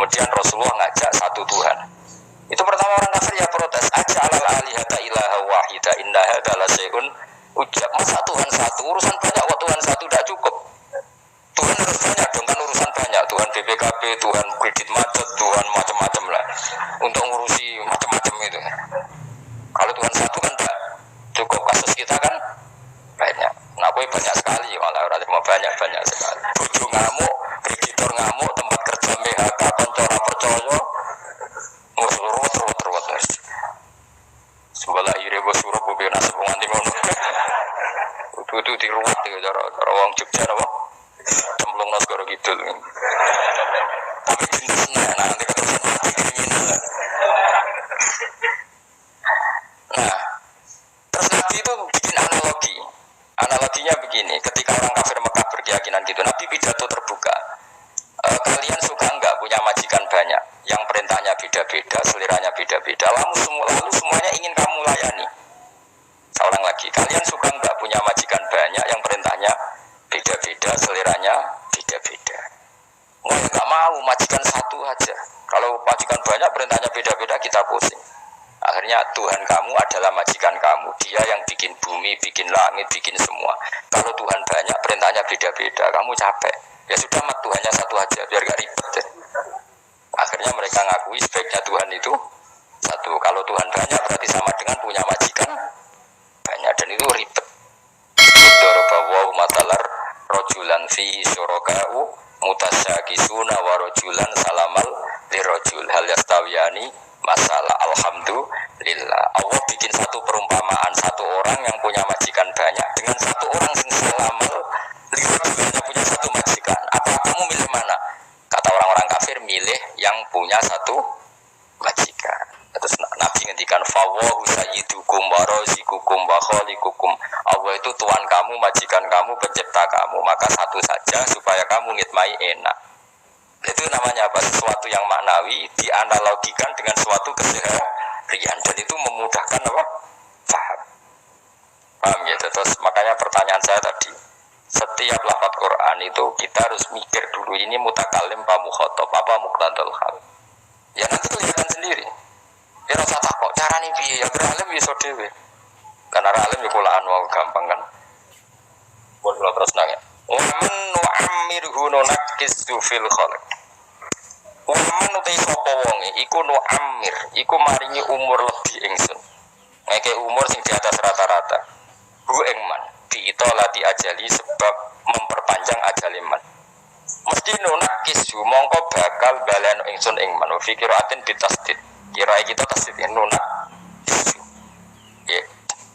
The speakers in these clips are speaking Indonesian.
Kemudian Rasulullah ngajak satu Tuhan. Itu pertama orang kafir ya protes. Aja alal alihata ilaha wahida inna hadza la syai'un ujab. Masa Tuhan satu, urusan banyak kok Tuhan satu tidak cukup. Tuhan harus banyak dong, kan urusan banyak. Tuhan BPKB, Tuhan kredit macet, Tuhan macam-macam lah. Untuk ngurusi macam-macam itu. Kalau Tuhan satu kan tidak cukup. Kasus kita kan banyak. Nah, banyak sekali malah orang cuma banyak sekali. Bojo ngamuk, kreditor ngamuk, tempat kerja PHK, kantor ora percaya. Ruwet. Sebelah ire go suruh go ben nasib nganti ngono. Kudu diruwet ya cara wong Jogja napa? Cemplung nas karo kidul. Tapi jenenge nanti keterusan mati kriminal. Nah, terus Nabi itu bikin analogi. Analoginya begini, ketika orang kafir Mekah berkeyakinan gitu, Nabi pidato terbuka. Kalian suka enggak punya majikan banyak, yang perintahnya beda-beda, seliranya beda-beda, lalu semuanya ingin kamu layani. Seorang lagi, kalian suka enggak punya majikan banyak, yang perintahnya beda-beda, seliranya beda-beda. Wah, enggak mau, majikan satu aja. Kalau majikan banyak, perintahnya beda-beda, kita pusing. Akhirnya Tuhan kamu adalah majikan kamu. Dia yang bikin bumi, bikin langit, bikin semua. Kalau Tuhan banyak, perintahnya beda-beda, kamu capek. Ya sudah, mat Tuhannya satu aja, biar gak ribet ya. Akhirnya mereka ngakui sebaiknya Tuhan itu satu. Kalau Tuhan banyak berarti sama dengan punya majikan banyak, dan itu ribet. Dorobawahu matalar rojulan fi syuroka'u mutasyakisuna wa rojulan salamal lirojul hal yastawiyani masalah. Alhamdulillah, Allah bikin satu perumpamaan, satu orang yang punya majikan banyak dengan satu orang yang salamal lirojulnya punya satu majikan. Apa kamu milih mana? Kata orang-orang kafir, milih yang punya satu majikan. Terus Nabi ngendikan fawahu sayyidukum wa razikukum wa khaliqukum. Allah itu Tuhan kamu, majikan kamu, pencipta kamu. Maka satu saja supaya kamu ngitmai enak. Itu namanya apa? Sesuatu yang maknawi dianalogikan dengan suatu keseharian, dan itu memudahkan apa? Paham ya? Terus makanya pertanyaan saya tadi, setiap lafaz Quran itu kita harus mikir dulu, ini mutakalim apa mukhatab apa muqtadal hal. Ya nanti kelihatan sendiri. Ya rasa takut cara nih piye ya alim iso dhewe. Karena alim ya kulaan wae gampang kan. Pun kula terus nanya. Wa man nu'ammirhu nunakkisu fil khalq. Wa man utai sapa wonge iku nu'ammir, iku maringi umur lebih ingsun. Ngeke umur sing di atas rata-rata. Bu engman diitolati ajali sebab memperpanjang ajaliman. Mesti nunakisu mongko bakal balen ingsun engman. Wa fikiratin bitasdid. Kirai kita tasdid nunakisu. Ya.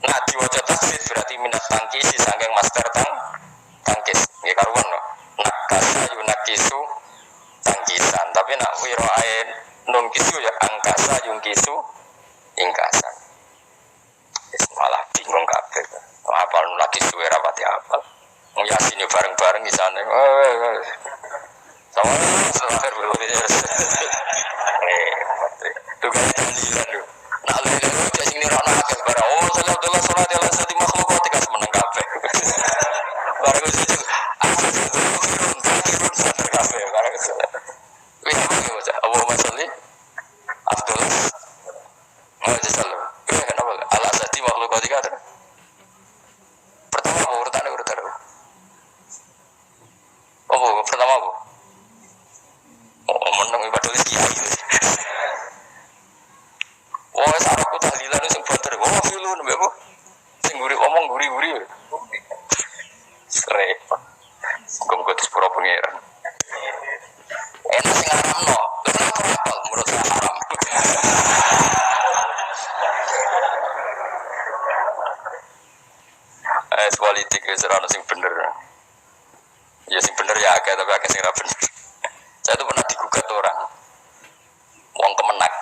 Nah diwaca tasdid berarti minat tangkis saking master tangkis. Nggih karuan no. Nakasa yunakisu tangkisan. Tapi nak wirae nun kisu ya angkasa yungkisu ingkasan. Malah bingung kabeh. Apal lagi suwe rapati apal. Yasin yo bareng-bareng di sana. Sama terakhir belum ya. Tuh kan tahlilan lho. Nah lha dia sing nirokno akeh barang. Oh sallallahu alaihi wa sallam makhluk kok meneng kabeh. Bareng itu aku turun sadar kabeh bareng. Wis yo aja. Allahumma sholli Abdullah. Oh jazakallah. Kenapa? Ala asati makhluk kok pertama urutan. Oh, pertama apa? Oh, menang ibadah kiai. Oh, sarapku tahlilan sing banter. Oh, filun mbek apa? Sing guri omong guri-guri. Repot. Muga-muga disepuro pangeran. Enak sing haramno. Kenapa rapal menurut saya haram? Politik wis ora ono sing bener. Ya sing bener ya akeh tapi akeh sing ora bener. Saya tuh pernah digugat orang. Wong Kemenak.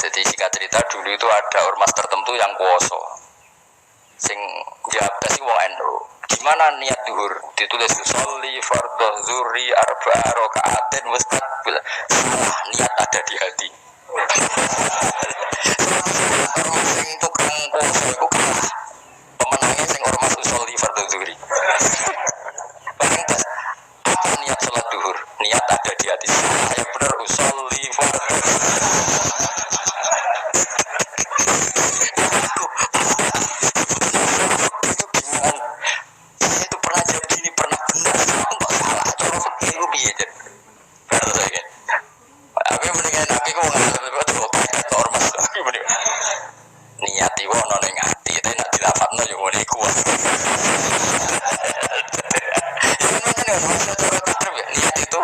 Jadi singkat cerita dulu itu ada ormas tertentu yang kuoso. Sing jaga sih wong NU. Gimana niat zuhur? Ditulis sholli fardhu zuhri arba'a raka'atin mustaqbil. Semua niat ada di hati. Ormas sing tukang kuoso iku pemenangnya sing ormas sholli fardhu zuhri. Apa niat sholat zuhur? Niat ada di hati saya benar usolli fardu. Itu bingung. Saya itu pernah jawab gini, pernah benar, aku nggak salah. Cara fakir gue biar jadi. Baru saya kan. Aku mendingan aku ngalami betul kayak ormas. Aku mendingan niati wono ning ati, tapi nak dilafadzno yo ngene kuat. Niat itu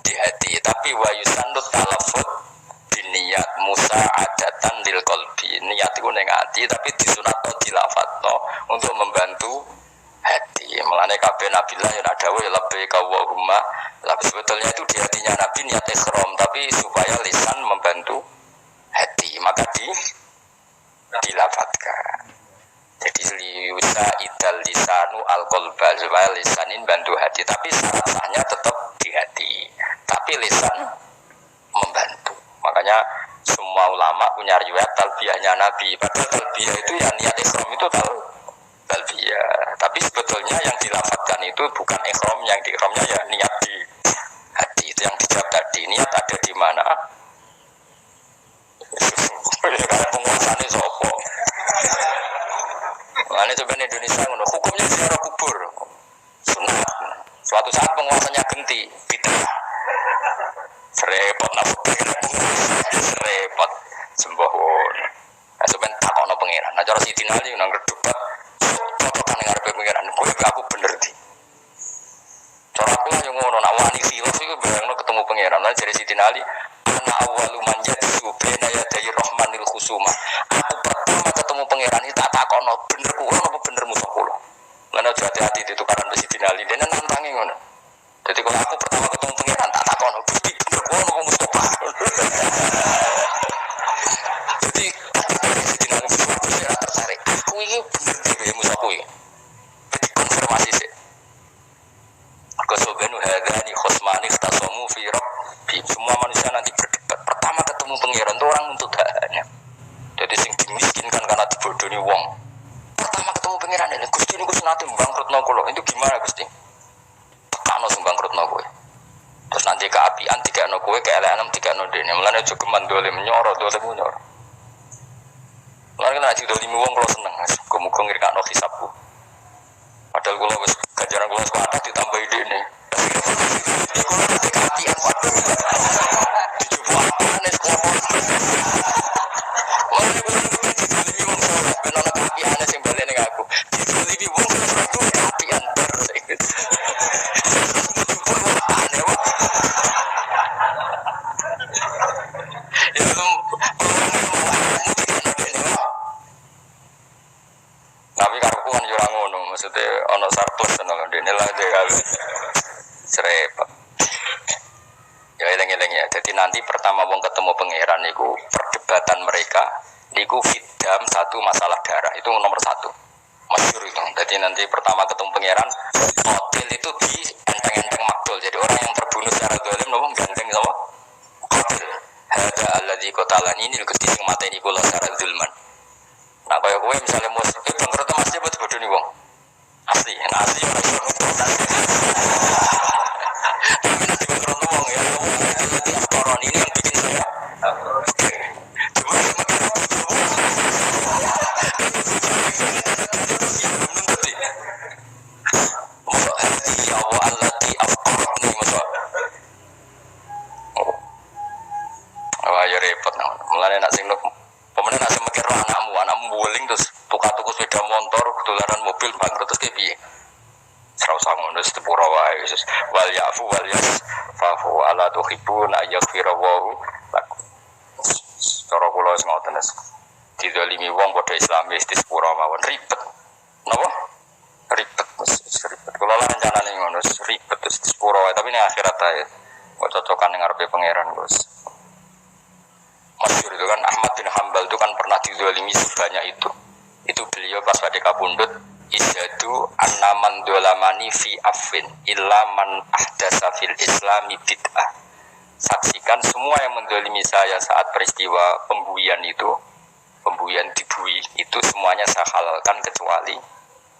di hati, tapi wa yusannut talaffuz biniat musa'adatan lil qalbi. Niat itu ning ati tapi disunatno dilafadzno untuk membantu hati. Mulane kabeh nabilah yang ada wa labbaika Allahumma. Tapi sebetulnya itu di hatinya Nabi niat ihram, tapi supaya lisan membantu hati, maka dilafadzkan. Jadi liusa idal lisanu al-qalba, supaya lisanin bantu hati, tapi syarat sahnya tetap di hati, tapi lisan membantu. Makanya semua ulama punya riwayat talbiyahnya Nabi. Padahal talbiyah itu ya niat ihram itu talbiyah, tapi sebetulnya yang dilafadzkan itu bukan ihram, yang di ihramnya ya niat di hati. Itu yang dijawab tadi, niat ada di mana? Karena penguasanya sopo. Makanya sebenarnya Indonesia hukumnya ziarah kubur sunat. Suatu saat penguasanya ganti bid'ah. Serepot serepot sembahun. Nah sebenarnya takono pangeran. Nah cara Sidin Ali nang debat cocokan ngarepe pangeran. Kowe aku bener di. Cara aku yang ngono nak wani khilaf iku bayangno ketemu pangeran. Lah jare Sidin Ali ana awwalu man yadsu baina yaday rahmanil khusuma. Aku pertama ketemu pangeran iki tak takono bener kuwi apa bener musuh kula. Lan aja hati-hati ditukaran mbek Sidin Ali. Dene nantangi ngono. Jadi kalau aku pertama ketemu pangeran tak takono Gusti bener kuwi apa Mustofa. Jadi Sidin Ali saya tertarik. Aku iki bener iki musuh kuwi. Jadi konfirmasi sih. Kosobenu hadani khosmani khtasamu fi rabbi. Semua manusia nanti berdebat. Pertama ketemu pangeran itu orang untuk hanya. Jadi sing dimiskinkan karena dibodohi wong. Pertama ketemu pangeran ini Gusti niku senate bangkrutno kula. Itu gimana Gusti? Tekano sing bangkrutno kowe. Terus nanti keapian dikakno kowe, keelekan dikakno dene. Mulane aja geman dolim nyoro nyoro. Mulane nek didolimi wong kula seneng. Muga-muga ngirkakno hisabku. Padahal kula wis ganjaran kula sepakat ditambahi dene. Iku keapian waduh. Dicoba aneh kok. Mulane kula didolimi wong ora ben ana keapiane sing bali ning aku. Didolimi wong itu keapian terus. Tapi karepku kan yo ora ngono, maksudnya ana surplus ngono dene lah serepot. Ya eleng-eleng ya. Jadi nanti pertama wong ketemu pangeran niku perdebatan mereka niku fidam satu masalah darah itu nomor satu. Masyhur itu. Jadi nanti pertama ketemu pangeran hotel itu di enteng-enteng makdul. Jadi orang yang terbunuh secara zalim nopo ganteng sapa? Hotel. Hada alladzi qatalani ini Gusti sing mateni kula secara zulman. Nah kaya kowe misalnya mau bangkrut mesti buat bodoh nih wong. Asli ora iso proses. Tapi nanti bangkrut wong ya. Nanti koron ini yang bikin saya. Coba semakin Masa hati ya Allah allati afqarni masa. Oh ya repot nah. Mulane nak sing pemenang nak semikir anakmu boling terus tuku sepeda motor, ketularan mobil bangkrut terus kayak piye? Serasa ngono sepura wae wis wal yafu wal yasfahu ala tuhibuna yaghfirallahu lakum. Cara kula wis ngoten wis. Dizalimi wong padha Islamis di sepura mawon ribet. Napa? Ribet. Kula lan rencanane ngono ribet terus di sepura wae tapi ning akhirat ae. Kok cocokan ning ngarepe pangeran, Gus. Masyhur itu kan Ahmad bin Hambal itu kan pernah dizalimi sebanyak itu. Itu beliau pas pada kabundut isyadu annaman dolamani fi afin illa man ahdasa fil islami bid'ah. Saksikan semua yang mendolimi saya saat peristiwa pembuian itu, pembuian dibui itu semuanya saya halalkan kecuali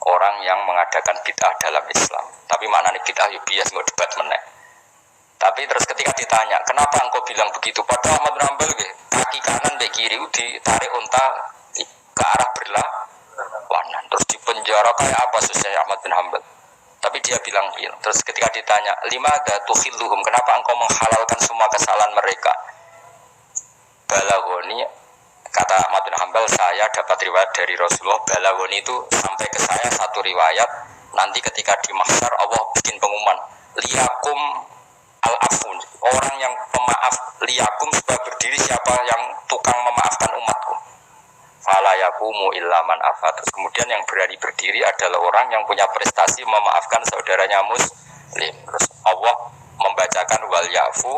orang yang mengadakan bid'ah dalam Islam. Tapi maknanya bid'ah yuk bias nggak debat meneh. Tapi terus ketika ditanya, kenapa engkau bilang begitu? Padahal Ahmad bin Hanbal kaki kanan bek kiri ditarik unta ke arah berlawanan. Terus dipenjara kayak apa susahnya Ahmad bin Hanbal? Tapi dia bilang, terus ketika ditanya, lima ada tuhilluhum, kenapa engkau menghalalkan semua kesalahan mereka? Balagoni, kata Ahmad bin Hanbal, saya dapat riwayat dari Rasulullah. Balagoni itu sampai ke saya satu riwayat. Nanti ketika di mahsyar Allah bikin pengumuman, liyakum al-afun, orang yang pemaaf, liyakum sebab berdiri siapa yang tukang memaafkan umatku. Fala yaqumu illa man afa. Terus kemudian yang berani berdiri adalah orang yang punya prestasi memaafkan saudaranya muslim. Terus Allah membacakan wal yafu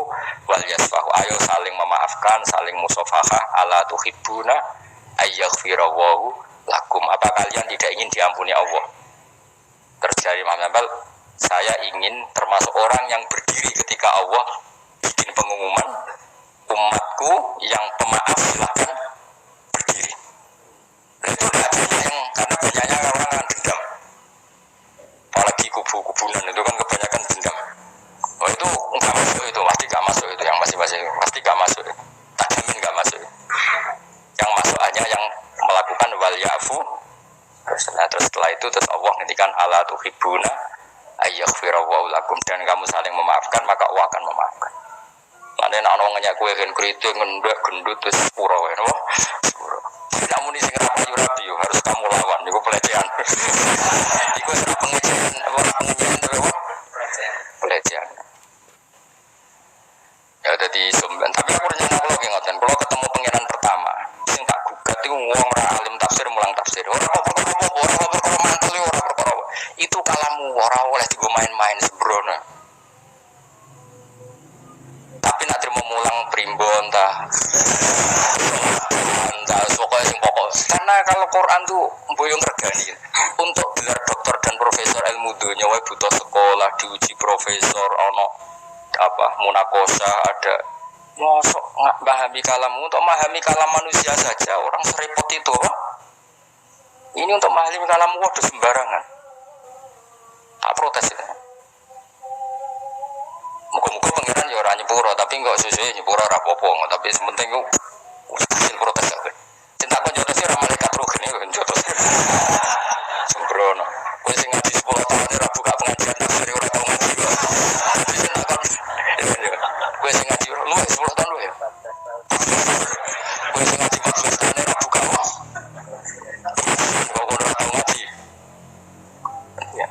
wal yasfahu, ayo saling memaafkan, saling musafahah, ala tuhibbuna ayyaghfirallahu lakum, apa kalian tidak ingin diampuni Allah? Terjadi Imam Hanbal, saya ingin termasuk orang yang berdiri ketika Allah bikin pengumuman, umatku yang pemaaf silahkan berdiri. Nah, itu ada yang karena banyaknya orang yang dendam, apalagi kubu-kubunan itu kan kebanyakan dendam. Oh itu nggak masuk, itu pasti nggak masuk, itu yang masih pasti nggak masuk, tak jamin nggak masuk. Yang masuk hanya yang melakukan wal yafu. Terus setelah itu terus Allah ngendikan ala tuhibbuna ayyaghfirallahu lakum, dan kamu saling memaafkan maka Allah akan memaafkan. Lan nek ana ngenyak kowe kan kritik ngendek gendut terus sepuro wae no. Sepuro. Tidak muni sing rapi harus kamu lawan niku pelecehan. Iku ora pengejahan, pengejahan terus pelecehan. Ya dadi somben, tapi aku rencana kula ki ngoten, kula ketemu pangeran pertama. Sing tak gugat iku wong ora alim tafsir mulang tafsir. Ora perkara mantel ora perkara. Itu kalamu ora oleh digo main-main sembrono. Tapi nak terima mulang primbon ta. Pokoknya sing pokok. Karena kalau Quran tuh boyong regani. Untuk gelar doktor dan profesor ilmu dunia wae butuh sekolah, diuji profesor, ono apa munakosa ada. Mosok nggak memahami kalam, untuk memahami kalam manusia saja orang serepot itu. Ini untuk memahami kalam waduh sembarangan. Tak protes itu. Muka-muka pengiran ya orang nyepuro, tapi enggak sesuai nyepuro rapopo, tapi sementing itu hasil protes aku. Cinta aku jodoh sih orang malaikat ruh ini kan jodoh sih. Sembrono. Gue sing ngaji 10 tahun ini buka pengajian dari orang tau ngaji gue. Jadi sih nak kan, gue sing ngaji lu 10 tahun lu ya. Gue sing ngaji 14 tahun ini buka wah. Gue udah tau ngaji. Ya.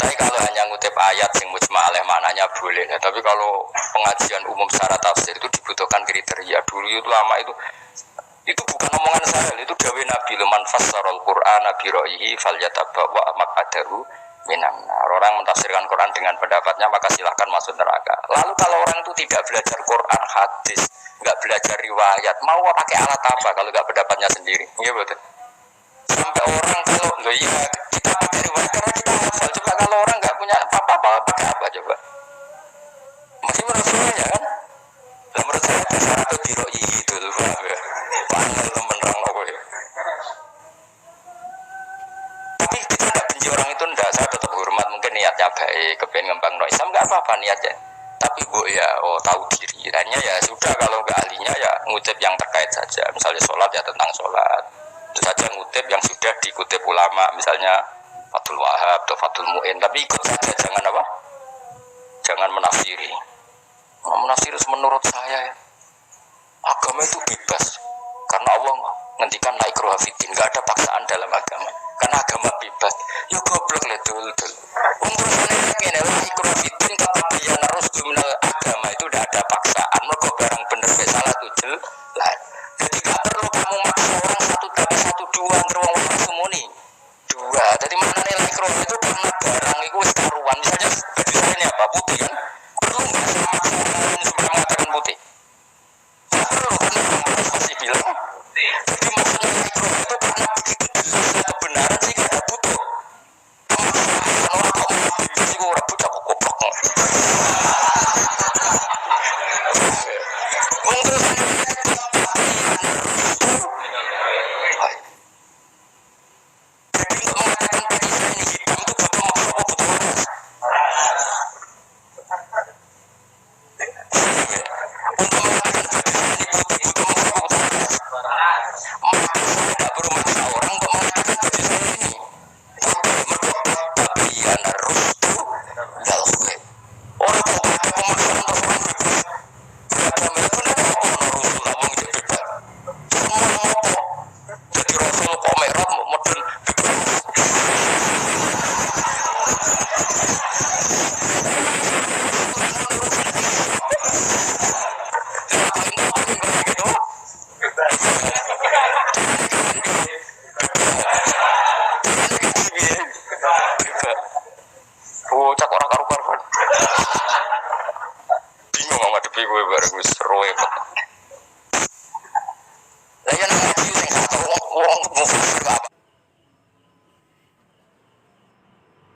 Tapi kalau hanya ngutip ayat yang mujma'alah maknanya boleh, nah, tapi kalau pengajian umum secara tafsir itu dibutuhkan kriteria. Dulu itu lama itu bukan omongan saya, itu dawuh Nabi, man fassarul Qur'ana bi ra'yihi falyatabawwa maq'adahu minan nar. Orang mentafsirkan Quran dengan pendapatnya maka silahkan masuk neraka. Lalu kalau orang itu tidak belajar Quran, hadis, enggak belajar riwayat, mau pakai alat apa kalau enggak pendapatnya sendiri? Iya betul. Sampai orang kalau iya kita pakai riwayat karena kita hafal. Coba kalau orang enggak punya apa-apa pakai apa coba? Masih menurut saya kan? Lah menurut saya dasar itu biroi itu loh. Panel menerang loh ya. Tapi kita tidak benci orang itu enggak, saya tetap hormat, mungkin niatnya baik, kepengen ngembang no Islam enggak apa-apa niatnya. Tapi bu ya tahu diri, hanya ya sudah kalau enggak ahlinya ya ngutip yang terkait saja. Misalnya sholat ya tentang sholat. Itu saja ngutip yang sudah dikutip ulama, misalnya Fathul Wahab atau Fathul Mu'in, tapi ikut saja, jangan apa? Jangan menafsiri. Menafsiri menurut saya ya. Agama itu bebas. Karena Allah ngendikan la ikraha fiddin, enggak ada paksaan dalam agama. Karena agama bebas. Ya goblok le dul. Untuk saya ngene la ikraha fiddin kepabian harus minal agama itu udah ada paksaan. Mergo barang bener be salah tuh jelas. Jadi enggak perlu kamu maksa orang satu tapi satu dua terus orang semuni. Dua. Jadi maknane la ikraha itu karena barang itu wis karuan. Misalnya baju saya ini apa? Putih kan? Perlu enggak sama maksa orang supaya mengatakan putih? Perlu kan masih bilang. Jadi maksudnya mikro itu karena begitu jelasnya kebenaran sih gak butuh. Orang kok bebas sih orang butuh kok goblok. Bingung mau ngadepi gue bareng wis